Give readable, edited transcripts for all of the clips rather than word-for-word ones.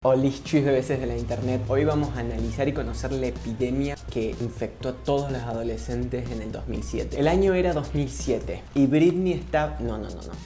Hola bebés de la internet, hoy vamos a analizar y conocer la epidemia que infectó a todos los adolescentes en el 2007. El año era 2007 y Britney está... No,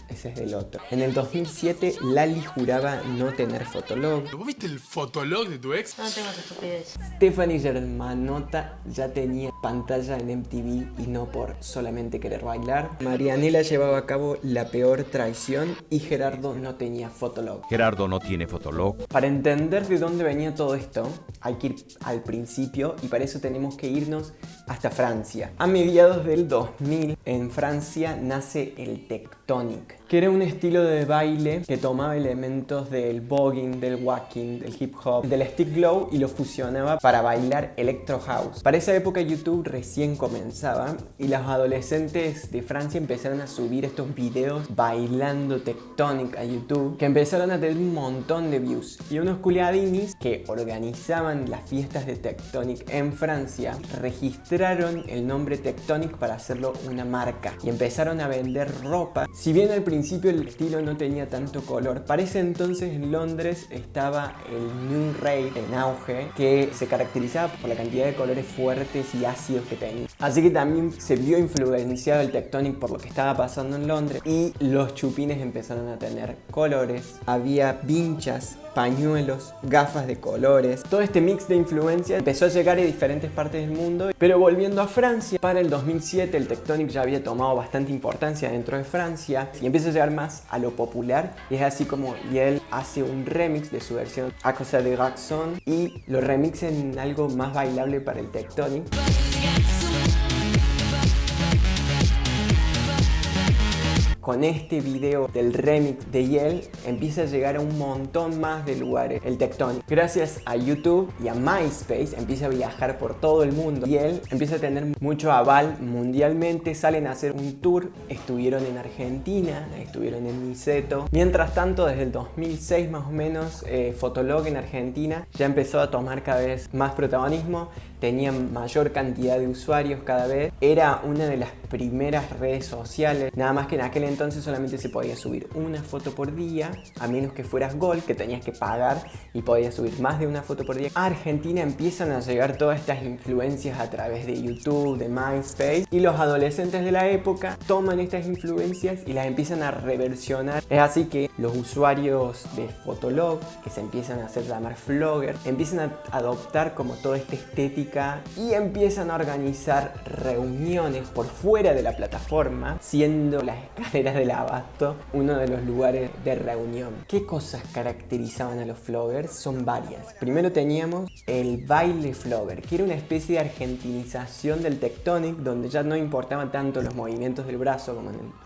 ese es del otro. En el 2007 Lali juraba no tener fotolog. ¿Vos viste el fotolog de tu ex? No tengo tu estupidez. Stephanie Germanotta ya tenía pantalla en MTV y no por solamente querer bailar. Marianela llevaba a cabo la peor traición y Gerardo no tenía fotolog. Gerardo no tiene fotolog. Para entender de dónde venía todo esto, hay que ir al principio y para eso tenemos que irnos hasta Francia. A mediados del 2000, en Francia nace el tectonic, que era un estilo de baile que tomaba elementos del voguing, del walking, del hip hop, del stick glow y lo fusionaba para bailar electro house. Para esa época YouTube recién comenzaba y los adolescentes de Francia empezaron a subir estos videos bailando tectonic a YouTube, que empezaron a tener un montón de views. Y unos culiadinis que organizaban las fiestas de tectonic en Francia registraron el nombre tectonic para hacerlo una marca y empezaron a vender ropa. Si bien al principio el estilo no tenía tanto color, para ese entonces en Londres estaba el New Rave en auge, que se caracterizaba por la cantidad de colores fuertes y ácidos que tenía. Así que también se vio influenciado el tectonic por lo que estaba pasando en Londres y los chupines empezaron a tener colores, había vinchas, pañuelos, gafas de colores. Todo este mix de influencia empezó a llegar a diferentes partes del mundo. Pero volviendo a Francia, para el 2007 el tectonic ya había tomado bastante importancia dentro de Francia y empieza a llegar más a lo popular. Y es así como él hace un remix de su versión A Cosa de Garçon y lo remixa en algo más bailable para el tectonic. Con este video del remix de Yel empieza a llegar a un montón más de lugares el tectonic. Gracias a YouTube y a MySpace empieza a viajar por todo el mundo. Yel empieza a tener mucho aval mundialmente, salen a hacer un tour, estuvieron en Argentina, estuvieron en Niceto. Mientras tanto, desde el 2006 más o menos, Fotolog en Argentina ya empezó a tomar cada vez más protagonismo, tenía mayor cantidad de usuarios cada vez, era una de las primeras redes sociales, nada más que en aquel entonces solamente se podía subir una foto por día, a menos que fueras Gold, que tenías que pagar y podías subir más de una foto por día. A Argentina empiezan a llegar todas estas influencias a través de YouTube, de MySpace, y los adolescentes de la época toman estas influencias y las empiezan a reversionar. Es así que los usuarios de Fotolog, que se empiezan a hacer llamar Flogger, empiezan a adoptar como toda esta estética y empiezan a organizar reuniones por fuera de la plataforma, siendo las escaleras del Abasto uno de los lugares de reunión. ¿Qué cosas caracterizaban a los floggers? Son varias. Primero teníamos el baile flogger, que era una especie de argentinización del tectonic, donde ya no importaban tanto los movimientos del brazo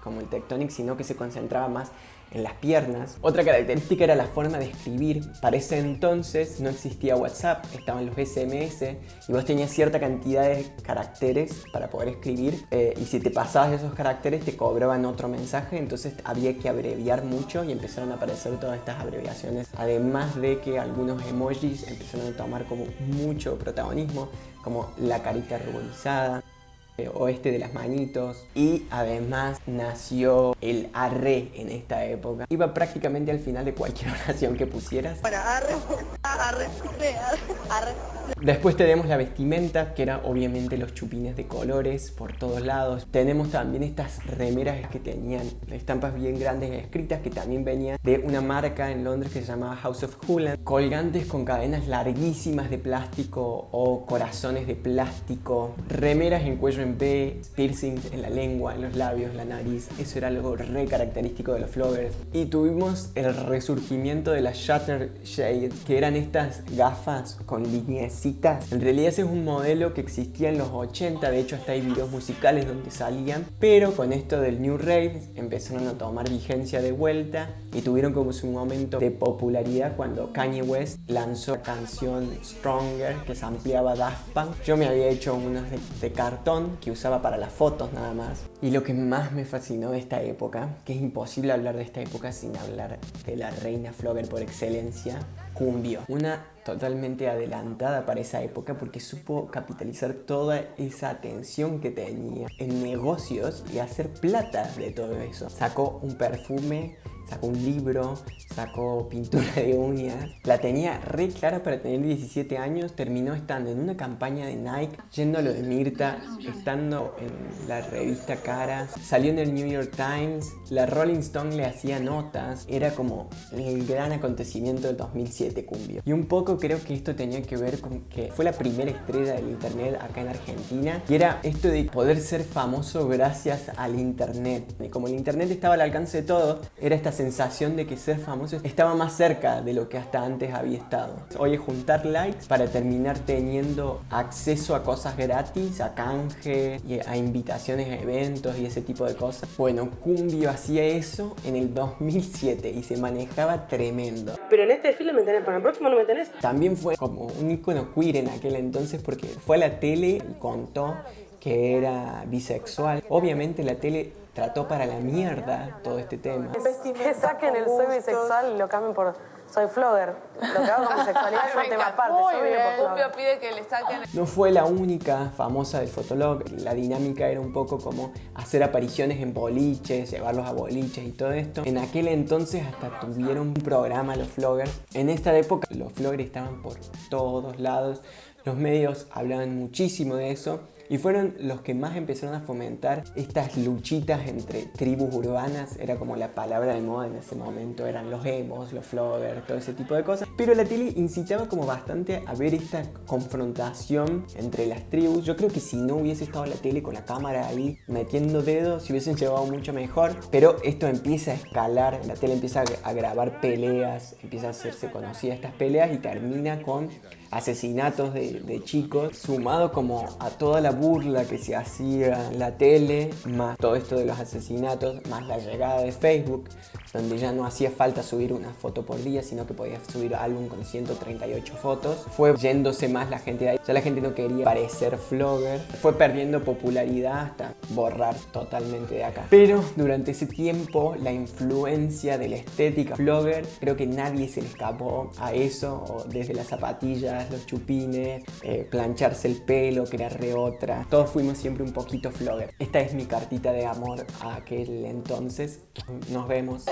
como el tectonic, sino que se concentraba más en las piernas. Otra característica era la forma de escribir. Para ese entonces no existía WhatsApp, estaban los SMS y vos tenías cierta cantidad de caracteres para poder escribir, y si te pasabas esos caracteres te cobraban otro mensaje, entonces había que abreviar mucho y empezaron a aparecer todas estas abreviaciones, además de que algunos emojis empezaron a tomar como mucho protagonismo, como la carita ruborizada o este de las manitos, y además nació el arre en esta época. Iba prácticamente al final de cualquier oración que pusieras. Bueno, arre. Después tenemos la vestimenta, que era obviamente los chupines de colores por todos lados. Tenemos también estas remeras que tenían estampas bien grandes escritas, que también venían de una marca en Londres que se llamaba House of Holland. Colgantes con cadenas larguísimas de plástico o corazones de plástico. Remeras en cuello en V, piercings en la lengua, en los labios, la nariz. Eso era algo re característico de los floggers. Y tuvimos el resurgimiento de las shutter shades, que eran estas gafas con lineecitas. En realidad ese es un modelo que existía en los 80, de hecho hasta hay videos musicales donde salían, pero con esto del New Rave empezaron a tomar vigencia de vuelta y tuvieron como su momento de popularidad cuando Kanye West lanzó la canción Stronger, que se ampliaba Daft Punk. Yo me había hecho unos de cartón que usaba para las fotos nada más. Y lo que más me fascinó de esta época, que es imposible hablar de esta época sin hablar de la reina flogger por excelencia, Cumbio. Una totalmente adelantada para esa época porque supo capitalizar toda esa atención que tenía en negocios y hacer plata de todo eso. Sacó un perfume, sacó un libro, sacó pintura de uñas. La tenía re clara para tener 17 años. Terminó estando en una campaña de Nike, yendo a lo de Mirta, estando en la revista Caras. Salió en el New York Times. La Rolling Stone le hacía notas. Era como el gran acontecimiento del 2007 Cumbio. Y un poco creo que esto tenía que ver con que fue la primera estrella del internet acá en Argentina. Y era esto de poder ser famoso gracias al internet. Y como el internet estaba al alcance de todos, era esta sensación de que ser famoso estaba más cerca de lo que hasta antes había estado. Hoy es juntar likes para terminar teniendo acceso a cosas gratis, a canje, y a invitaciones a eventos y ese tipo de cosas. Bueno, Cumbio hacía eso en el 2007 y se manejaba tremendo. Pero en este desfile me tenés, para el próximo no me tenés. También fue como un ícono queer en aquel entonces porque fue a la tele y contó que era bisexual. Obviamente la tele trató para la mierda todo este tema. Que saquen el soy bisexual y lo cambien por soy flogger. Lo que hago con bisexualidad es un tema aparte. Yo vine por Cumbio flogger. pide que le saquen. No fue la única famosa del Fotolog. La dinámica era un poco como hacer apariciones en boliches, llevarlos a boliches y todo esto. En aquel entonces hasta tuvieron un programa los floggers. En esta época los floggers estaban por todos lados. Los medios hablaban muchísimo de eso. Y fueron los que más empezaron a fomentar estas luchitas entre tribus urbanas. Era como la palabra de moda en ese momento. Eran los emos, los floggers, todo ese tipo de cosas. Pero la tele incitaba como bastante a ver esta confrontación entre las tribus. Yo creo que si no hubiese estado la tele con la cámara ahí metiendo dedos, se hubiesen llevado mucho mejor. Pero esto empieza a escalar. La tele empieza a grabar peleas. Empieza a hacerse conocida estas peleas y termina con asesinatos de chicos, sumado como a toda la burla que se hacía en la tele, más todo esto de los asesinatos, más la llegada de Facebook, donde ya no hacía falta subir una foto por día, sino que podías subir álbum con 138 fotos. Fue yéndose más la gente de ahí, ya la gente no quería parecer flogger, fue perdiendo popularidad hasta borrar totalmente de acá. Pero durante ese tiempo la influencia de la estética flogger, creo que nadie se le escapó a eso, o desde las zapatillas, los chupines, plancharse el pelo, crear otra. Todos fuimos siempre un poquito flogger. Esta es mi cartita de amor a aquel entonces. Nos vemos.